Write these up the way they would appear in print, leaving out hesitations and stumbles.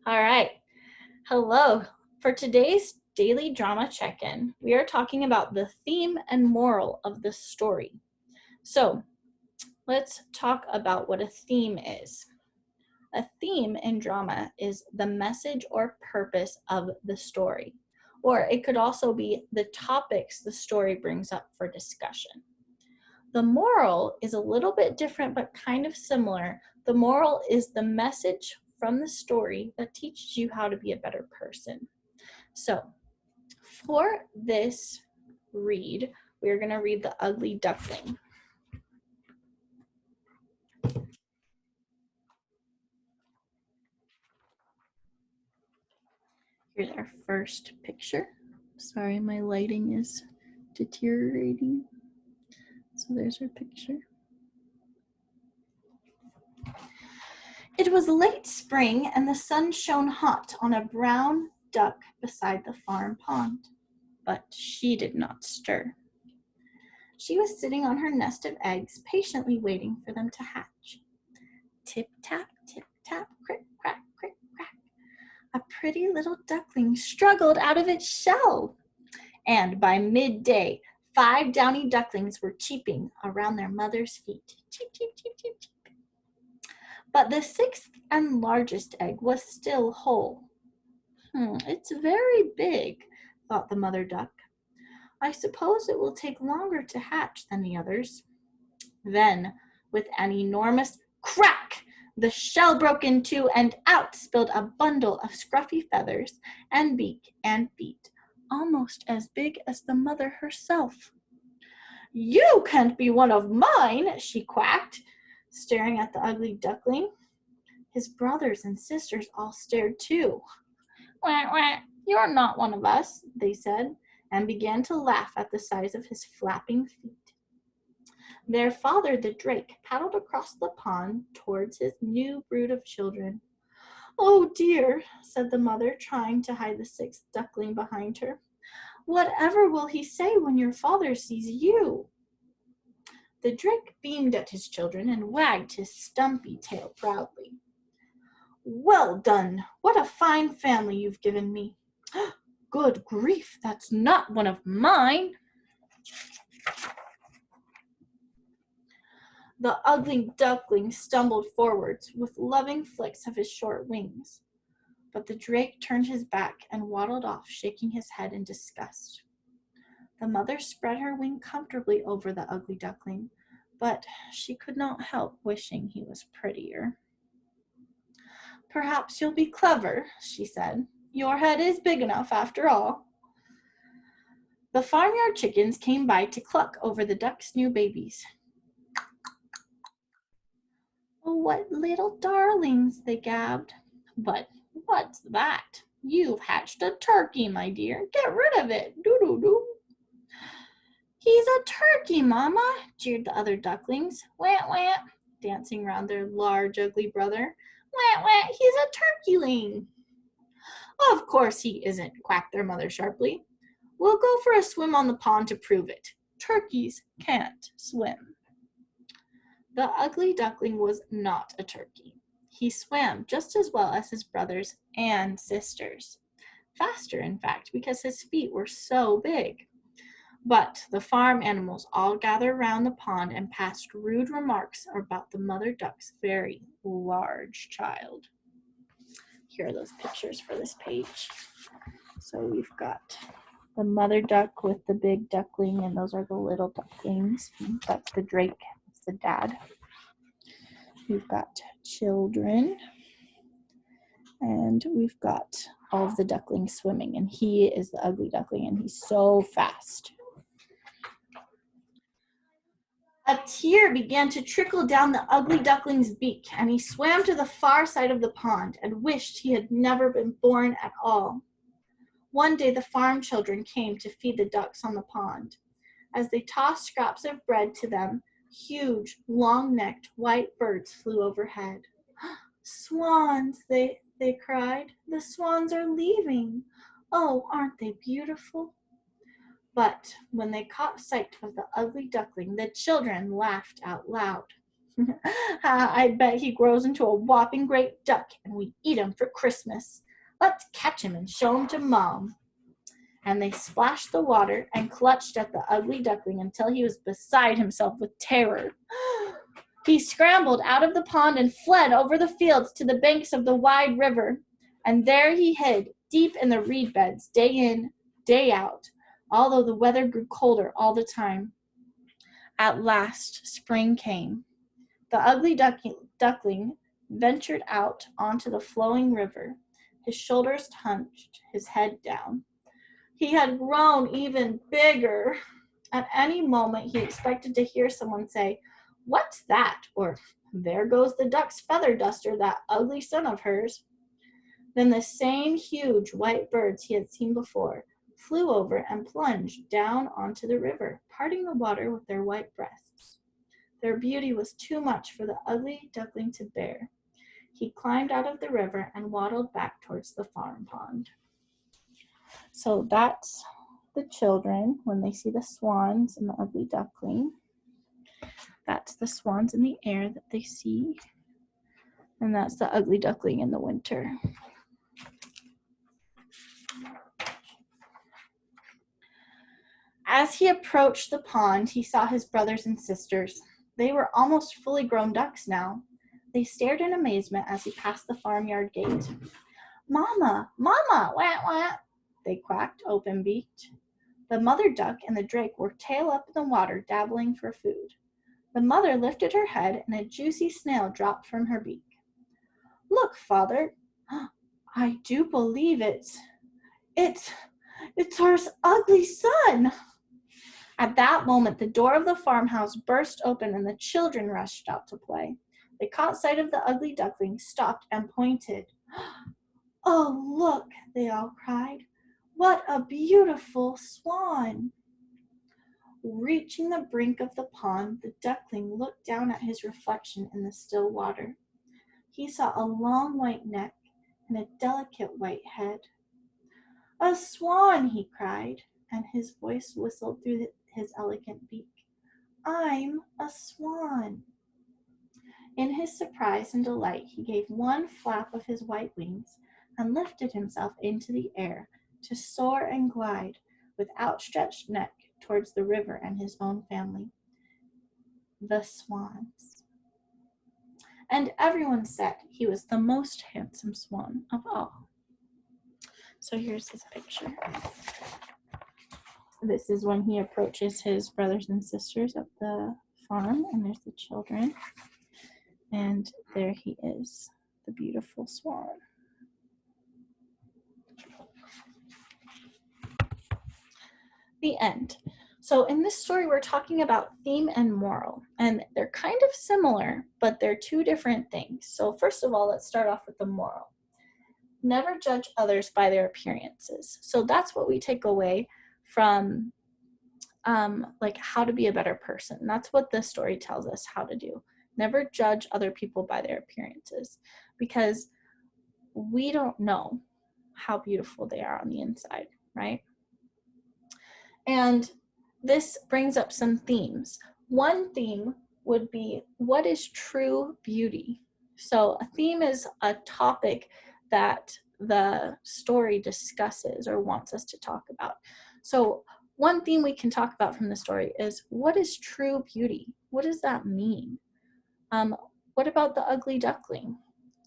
All right. Hello. For today's daily drama check-in, we are talking about the theme and moral of the story. So let's talk about what a theme is. A theme in drama is the message or purpose of the story, or it could also be the topics the story brings up for discussion. The moral is a little bit different, but kind of similar. The moral is the message from the story that teaches you how to be a better person. So, for this read, we're going to read The Ugly Duckling. Here's our first picture. Sorry, my lighting is deteriorating. So there's our picture. It was late spring and the sun shone hot on a brown duck beside the farm pond, but she did not stir. She was sitting on her nest of eggs, patiently waiting for them to hatch. Tip-tap, crick, crack, a pretty little duckling struggled out of its shell. And by midday, 5 downy ducklings were cheeping around their mother's feet. Cheep, cheep, cheep, cheep, cheep. But the 6th and largest egg was still whole. It's very big, thought the mother duck. I suppose it will take longer to hatch than the others. Then, with an enormous crack, the shell broke in two, and out spilled a bundle of scruffy feathers and beak and feet, almost as big as the mother herself. You can't be one of mine, she quacked, staring at the ugly duckling. His brothers and sisters all stared too. Wah, wah, you're not one of us, they said, and began to laugh at the size of his flapping feet. Their father, the drake, paddled across the pond towards his new brood of children. Oh dear, said the mother, trying to hide the 6th duckling behind her. Whatever will he say when your father sees you? The drake beamed at his children and wagged his stumpy tail proudly. Well done! What a fine family you've given me. Good grief, that's not one of mine. The ugly duckling stumbled forwards with loving flicks of his short wings. But the drake turned his back and waddled off, shaking his head in disgust. The mother spread her wing comfortably over the ugly duckling, but she could not help wishing he was prettier. Perhaps you'll be clever, she said. Your head is big enough after all. The farmyard chickens came by to cluck over the duck's new babies. Oh, what little darlings, they gabbed. But what's that? You've hatched a turkey, my dear. Get rid of it. Doo-doo-doo. He's a turkey, Mama, jeered the other ducklings. Wah, wah, dancing round their large, ugly brother. Wah, wah, he's a turkeyling. Of course he isn't, quacked their mother sharply. We'll go for a swim on the pond to prove it. Turkeys can't swim. The ugly duckling was not a turkey. He swam just as well as his brothers and sisters. Faster, in fact, because his feet were so big. But the farm animals all gathered round the pond and passed rude remarks about the mother duck's very large child. Here are those pictures for this page. So we've got the mother duck with the big duckling, and those are the little ducklings. That's the drake. That's the dad. We've got children, and we've got all of the ducklings swimming, and he is the ugly duckling, and he's so fast. A tear began to trickle down the ugly duckling's beak, and he swam to the far side of the pond and wished he had never been born at all. One day the farm children came to feed the ducks on the pond. As they tossed scraps of bread to them, huge, long-necked white birds flew overhead. Swans, they cried. The swans are leaving. Oh, aren't they beautiful? But when they caught sight of the ugly duckling, the children laughed out loud. I bet he grows into a whopping great duck and we eat him for Christmas. Let's catch him and show him to Mom. And they splashed the water and clutched at the ugly duckling until he was beside himself with terror. He scrambled out of the pond and fled over the fields to the banks of the wide river. And there he hid, deep in the reed beds, day in, day out, although the weather grew colder all the time. At last, spring came. The ugly duckling ventured out onto the flowing river, his shoulders hunched, his head down. He had grown even bigger. At any moment, he expected to hear someone say, "What's that?" or "There goes the duck's feather duster, that ugly son of hers." Then the same huge white birds he had seen before flew over and plunged down onto the river, parting the water with their white breasts. Their beauty was too much for the ugly duckling to bear. He climbed out of the river and waddled back towards the farm pond. So that's the children when they see the swans and the ugly duckling. That's the swans in the air that they see. And that's the ugly duckling in the winter. As he approached the pond, he saw his brothers and sisters. They were almost fully grown ducks now. They stared in amazement as he passed the farmyard gate. "Mama, Mama, wah, wah," they quacked, open-beaked. The mother duck and the drake were tail up in the water, dabbling for food. The mother lifted her head and a juicy snail dropped from her beak. "Look, Father, I do believe it's our ugly son." At that moment, the door of the farmhouse burst open and the children rushed out to play. They caught sight of the ugly duckling, stopped, and pointed. "Oh, look," they all cried. "What a beautiful swan." Reaching the brink of the pond, the duckling looked down at his reflection in the still water. He saw a long white neck and a delicate white head. "A swan," he cried, and his voice whistled through his elegant beak. "I'm a swan." In his surprise and delight, he gave one flap of his white wings and lifted himself into the air to soar and glide with outstretched neck towards the river and his own family, the swans. And everyone said he was the most handsome swan of all. So here's his picture. This is when he approaches his brothers and sisters at the farm, and there's the children. And there he is, the beautiful swan. The end. So in this story, we're talking about theme and moral, and they're kind of similar, but they're two different things. So first of all, let's start off with the moral. Never judge others by their appearances. So that's what we take away from like how to be a better person. That's what this story tells us how to do. Never judge other people by their appearances, because we don't know how beautiful they are on the inside, right? And this brings up some themes. One theme would be, what is true beauty? So a theme is a topic that the story discusses or wants us to talk about. So one theme we can talk about from the story is, what is true beauty? What does that mean? What about the ugly duckling?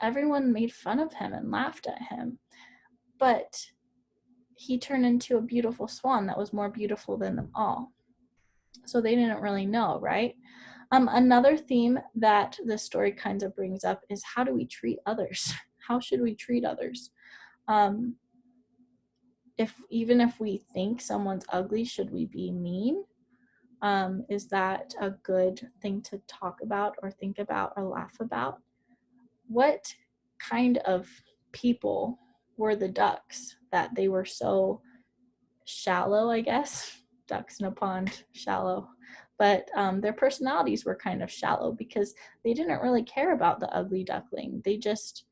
Everyone made fun of him and laughed at him, but he turned into a beautiful swan that was more beautiful than them all. So they didn't really know, right? Another theme that the story kind of brings up is, how do we treat others? How should we treat others? Even if we think someone's ugly, should we be mean? Is that a good thing to talk about or think about or laugh about? What kind of people were the ducks that they were so shallow, I guess? Ducks in a pond, shallow. But their personalities were kind of shallow because they didn't really care about the ugly duckling. They just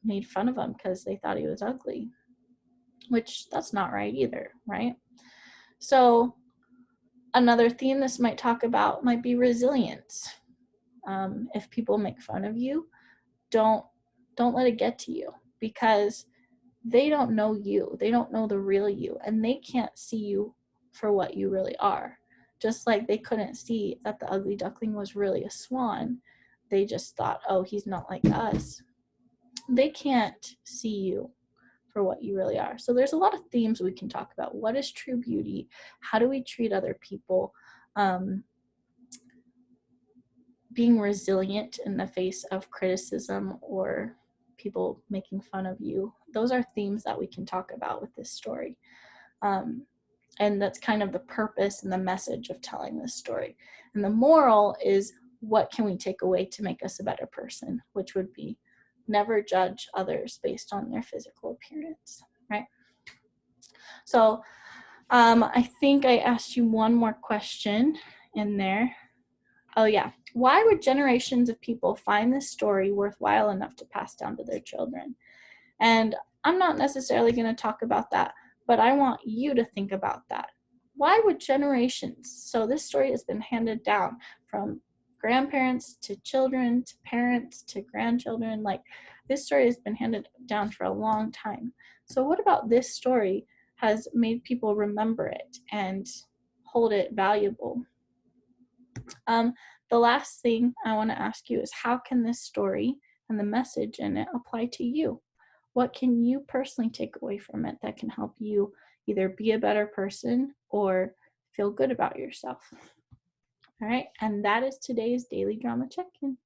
made fun of him because they thought he was ugly, which that's not right either, right? So another theme this might talk about might be resilience. If people make fun of you, don't let it get to you, because they don't know you. They don't know the real you, and they can't see you for what you really are. Just like they couldn't see that the ugly duckling was really a swan. They just thought, oh, he's not like us. They can't see you for what you really are. So there's a lot of themes we can talk about. What is true beauty? How do we treat other people? Being resilient in the face of criticism or people making fun of you. Those are themes that we can talk about with this story. And that's kind of the purpose and the message of telling this story. And the moral is, what can we take away to make us a better person, which would be never judge others based on their physical appearance, right? So I think I asked you one more question in there. Oh yeah, why would generations of people find this story worthwhile enough to pass down to their children? And I'm not necessarily going to talk about that, but I want you to think about that. Why would generations, so this story has been handed down from grandparents to children to parents to grandchildren, like this story has been handed down for a long time. So what about this story has made people remember it and hold it valuable? The last thing I want to ask you is, how can this story and the message in it apply to you? What can you personally take away from it that can help you either be a better person or feel good about yourself? All right, and that is today's Daily Drama Check-in.